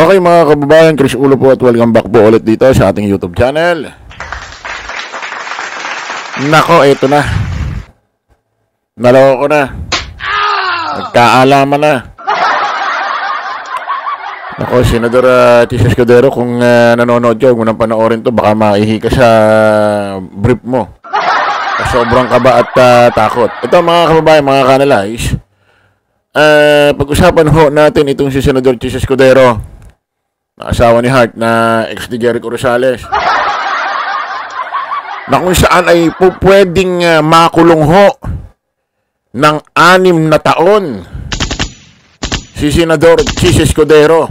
Okay mga kababayan, Chris Ulo po at welcome back po ulit dito sa ating YouTube channel. Nako, eto na. Naloko na. Nagkaalaman na. Nako, Senador Chis Escudero, kung nanonood ka, huwag mo nang panoorin to. Baka maihi ka sa brief mo. Sobrang kaba at takot. Ito mga kababayan, mga kanalays. Pag-usapan ho natin itong si Senador Chis Escudero, na asawa ni Hart na ex ni Jericho Rosales, na kung saan ay pwedeng makulong ho ng 6 na taon si Senador Chis Escudero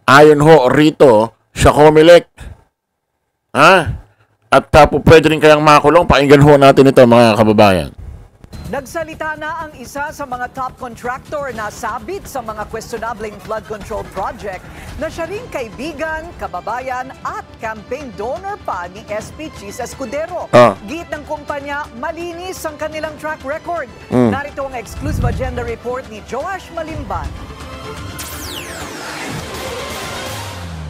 ayon ho rito sa COMELEC. At pwede rin kayang makulong. Pakinggan ho natin ito mga kababayan. Nagsalita na ang isa sa mga top contractor na sabit sa mga questionableng flood control project na siya rin kaibigan, kababayan at campaign donor pa ni SP Chis Escudero. Giit ng kumpanya, malinis ang kanilang track record. Narito ang exclusive agenda report ni Joash Malimban.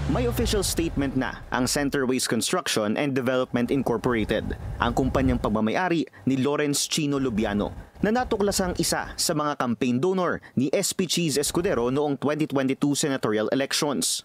May official statement na ang Centerways Construction and Development Incorporated, ang kumpanyang pagmamayari ni Lawrence Chino Lubiano, na natuklasang isa sa mga campaign donor ni SP Chis Escudero noong 2022 senatorial elections.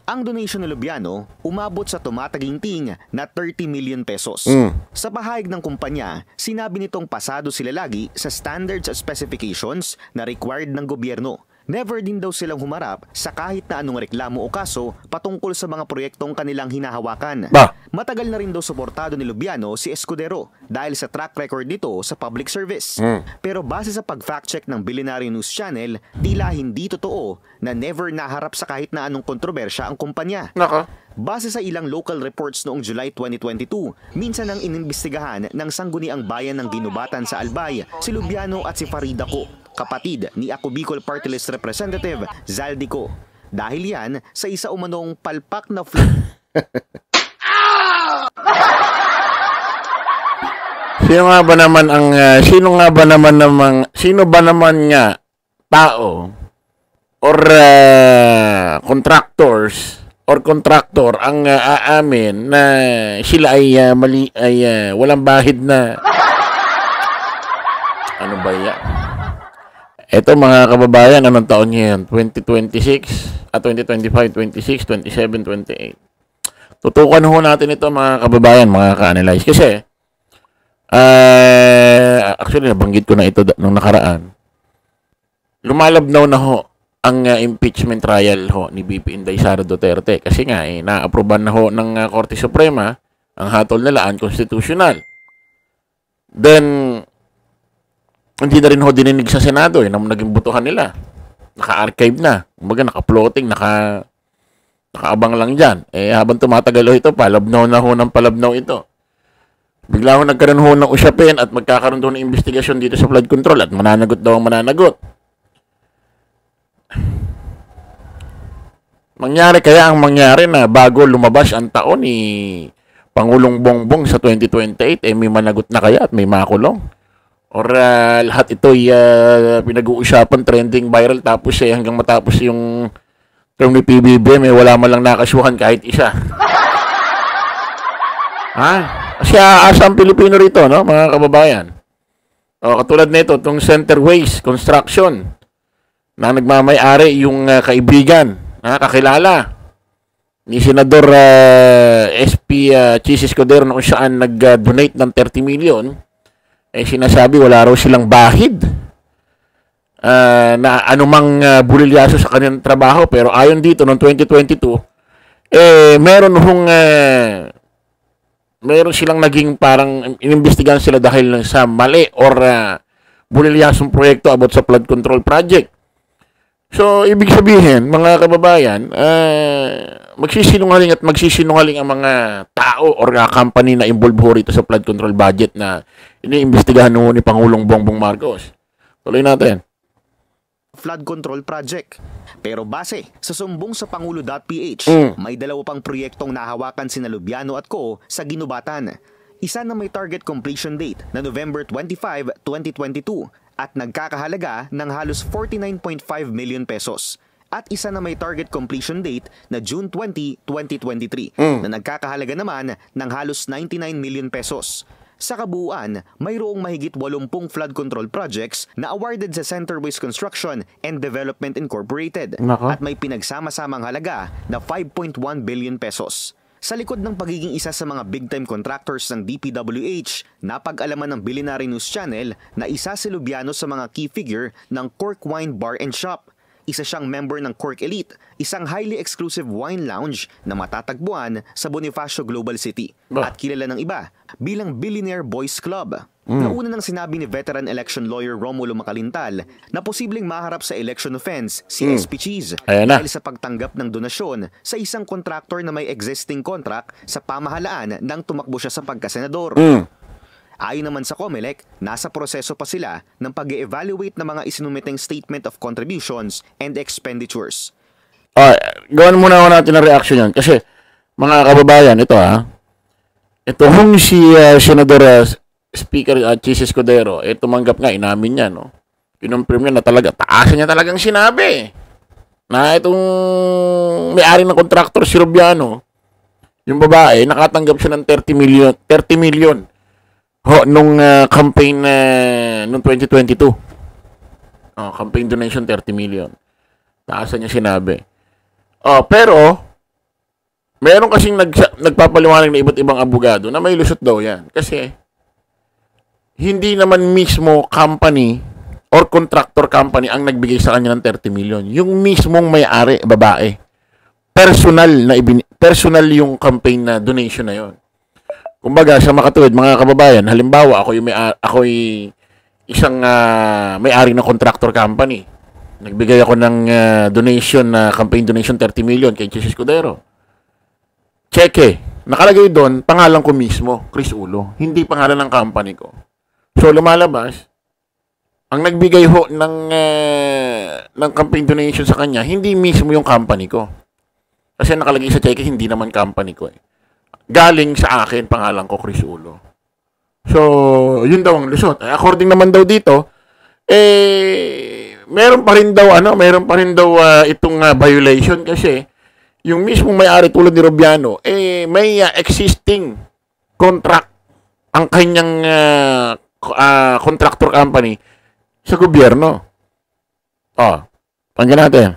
Ang donation ni Lubiano umabot sa tumataginting na 30 million pesos. Sa pahayag ng kumpanya, sinabi nitong pasado sila lagi sa standards at specifications na required ng gobyerno. Never din daw silang humarap sa kahit na anong reklamo o kaso patungkol sa mga proyektong kanilang hinahawakan. Matagal na rin daw suportado ni Lubiano si Escudero dahil sa track record nito sa public service. Pero base sa pag-fact check ng Billionaire News Channel, tila hindi totoo na never naharap sa kahit na anong kontrobersya ang kumpanya. Base sa ilang local reports noong July 2022, minsan ang inimbestigahan ng sangguniang bayan ng Ginubatan sa Albay, si Lubiano at si Farida Co, kapatid ni Ako Bicol Party List Representative Zaldico. Dahil yan sa isa umanong palpak na Sino ba naman nga tao or contractor ang aamin na sila ay walang bahid na ano ba yan? Ito mga kababayan, anong taon niya yan? 2026, 2025, 26, 27, 28. Tutukan ho natin ito mga kababayan, mga ka-analyze. Kasi, actually, nabanggit ko na ito nung nakaraan. Lumalabnaw na ho ang impeachment trial ho ni BP Inday Sara Duterte. Kasi nga, na-aproban na ho ng Korte Suprema ang hatol nila unconstitutional. Then, hindi na rin ho dininig sa Senado nang naging butuhan nila. Naka-archive na. Kumbaga, naka-floating, nakaabang lang dyan. Habang tumatagal ho ito, palabnaw na ho ng palabnaw ito. Bigla ho nagkaroon ho ng usapin at magkakaroon ho ng investigasyon dito sa flood control at mananagot daw ang mananagot. Ang mangyari na bago lumabas ang taon ni Pangulong Bongbong sa 2028, may managot na kaya at may makulong? Or lahat ito'y pinag-uusapan, trending, viral, tapos hanggang matapos yung term ni PBB, may wala man lang nakasuhan kahit isa. Kasi aasa ang Pilipino rito, no, mga kababayan. Katulad nito, itong Centerways Construction, na nagmamay-ari yung kaibigan, kakilala ni Senador SP Chis Escudero na kung saan nag-donate ng 30 million, sinasabi wala raw silang bahid na anumang bulilyaso sa kanilang trabaho. Pero ayon dito noong 2022, meron silang naging parang inimbestigahan sila dahil sa mali or bulilyasong proyekto about sa flood control project. So, ibig sabihin, mga kababayan, magsisinungaling ang mga tao or company na involved ho rito sa flood control budget na iniimbestigahan ho ni Pangulong Bongbong Marcos. Tuloy natin. Flood control project. Pero base sa sumbong sa Pangulo.ph, may 2 pang proyektong nahawakan sina Lubiano at Co sa Ginubatan. Isa na may target completion date na November 25, 2022 at nagkakahalaga ng halos 49.5 million pesos. at isa na may target completion date na June 20, 2023 na nagkakahalaga naman ng halos 99 million pesos. Sa kabuuan, mayroong mahigit 80 flood control projects na awarded sa Center Waste Construction and Development Incorporated at may pinagsama-samang halaga na 5.1 billion pesos. Sa likod ng pagiging isa sa mga big-time contractors ng DPWH, napag-alaman ng Billionaire News Channel na isa si Lubiano sa mga key figure ng Cork Wine Bar and Shop. Isa siyang member ng Cork Elite, isang highly exclusive wine lounge na matatagpuan sa Bonifacio Global City at kilala ng iba bilang Billionaire Boys Club. Nauna nang sinabi ni veteran election lawyer Romulo Macalintal na posibleng maharap sa election offense si SP Cheese dahil sa pagtanggap ng donasyon sa isang kontraktor na may existing contract sa pamahalaan nang tumakbo siya sa pagkasenador. Ayon naman sa COMELEC, nasa proseso pa sila ng pag-evaluate ng mga isinumiteng statement of contributions and expenditures. Gawan muna natin ang reaction yan. Kasi, mga kababayan, ito hong si Senador Speaker Chis Escudero, tumanggap nga, inamin niya, no? Kinumpirm niya na talaga, taasan niya talagang sinabi na itong may-ari ng contractor, si Rubiano, yung babae, nakatanggap siya ng 30 million nung campaign nung 2022. Campaign donation 30 million. Taasan niya sinabi. Pero meron kasing nagpapaliwanag na iba't ibang abogado na may lusot daw yan. Kasi hindi naman mismo company or contractor company ang nagbigay sa kanya ng 30 million. Yung mismong may-ari, babae. Personal yung campaign na donation na yon. Kumbaga, sa makatuwid, mga kababayan, halimbawa, ako'y isang may-ari ng contractor company. Nagbigay ako ng donation, campaign donation 30 million kay Chis Escudero. Cheque. Nakalagay doon, pangalan ko mismo, Chris Ulo. Hindi pangalan ng company ko. So, lumalabas, ang nagbigay ho ng campaign donation sa kanya, hindi mismo yung company ko. Kasi nakalagay sa cheque, hindi naman company ko. Galing sa akin, pangalan ko, Chris Ulo. So, yun daw ang lusot. According naman daw dito, meron pa rin daw itong violation kasi yung mismong may-ari tulad ni Rubiano, may existing contract ang kanyang contractor company sa gobyerno. Pakinggan natin.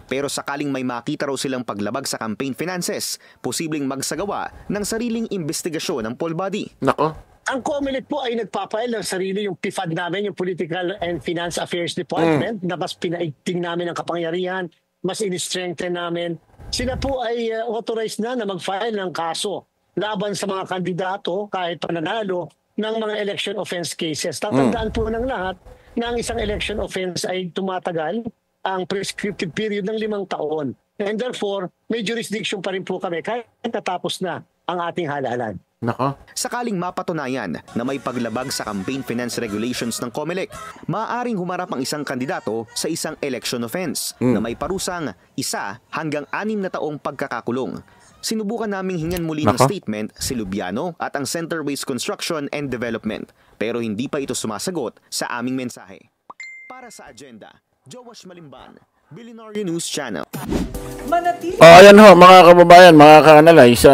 Pero sakaling may makita raw silang paglabag sa campaign finances, posibleng magsagawa ng sariling investigasyon ng poll body. Nako. Ang COMELEC po ay nagpapail ng sarili yung PIFAD namin, yung Political and Finance Affairs Department, na mas pinaigting namin ang kapangyarihan, mas in-strengthen namin. Sila po ay authorized na mag-file ng kaso laban sa mga kandidato kahit pananalo ng mga election offense cases. Tatandaan po ng lahat na ang isang election offense ay tumatagal ang prescriptive period ng 5 taon. And therefore, may jurisdiction pa rin po kami kahit natapos na ang ating halalan. Nako. Sakaling mapatunayan na may paglabag sa campaign finance regulations ng COMELEC, maaaring humarap ang isang kandidato sa isang election offense na may parusang 1 hanggang 6 na taong pagkakakulong. Sinubukan naming hingan muli ng statement si Lubiano at ang Center Waste Construction and Development, pero hindi pa ito sumasagot sa aming mensahe. Para sa agenda, Jowash Malimban, Billionaire News Channel. Ayan ho, mga kababayan, mga ka-analyze,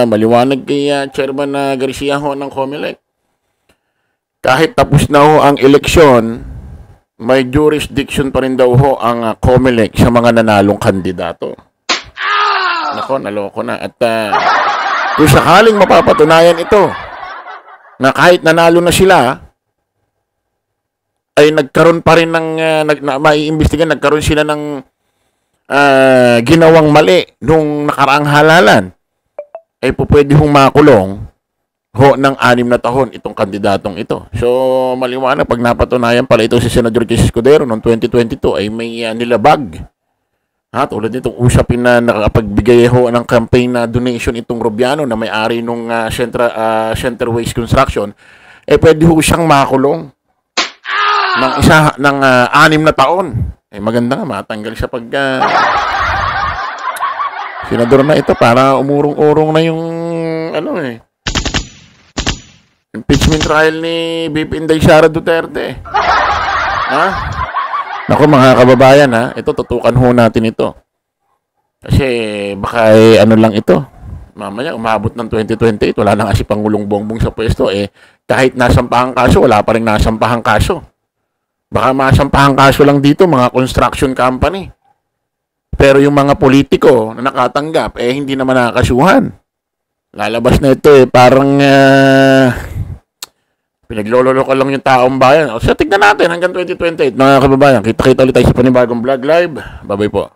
maliwanag kay Chairman Garcia ho ng COMELEC. Kahit tapos na ho ang eleksyon, may jurisdiction pa rin daw ho ang COMELEC sa mga nanalong kandidato. Nako, naloko na. At kung sakaling mapapatunayan ito, na kahit nanalo na sila, ay nagkaroon pa rin ng maiimbestigan, nagkaroon sila ng ginawang mali nung nakaraang halalan, ay pwede hong makulong ho ng 6 na taon itong kandidatong ito. So, maliwanag, pag napatunayan pala ito si Senador Chis Escudero noong 2022 ay may nilabag. Tulad nitong usapin na nakapagbigay ho ng campaign na donation itong Rubiano na may-ari nung Center Waste Construction, pwede ho siyang makulong ng 6 na taon. Maganda nga, matanggal siya pag senador na ito para umurong-urong na yung impeachment trial ni VP Inday Sara Duterte. Naku mga kababayan ha, ito tutukan ho natin ito. Kasi baka ano lang ito. Mamaya umabot ng 2028, wala na nga si Pangulong Bongbong sa pwesto. Kahit nasampahang kaso, wala pa rin nasampahang kaso. Baka masampahang kaso lang dito, mga construction company. Pero yung mga politiko na nakatanggap, hindi naman nakakasuhan. Lalabas na ito parang pinagloloko lang yung taong bayan. O siya, tignan natin hanggang 2028. Mga kababayan, kita-kita ulit tayo sa panibagong vlog live. Bye-bye po.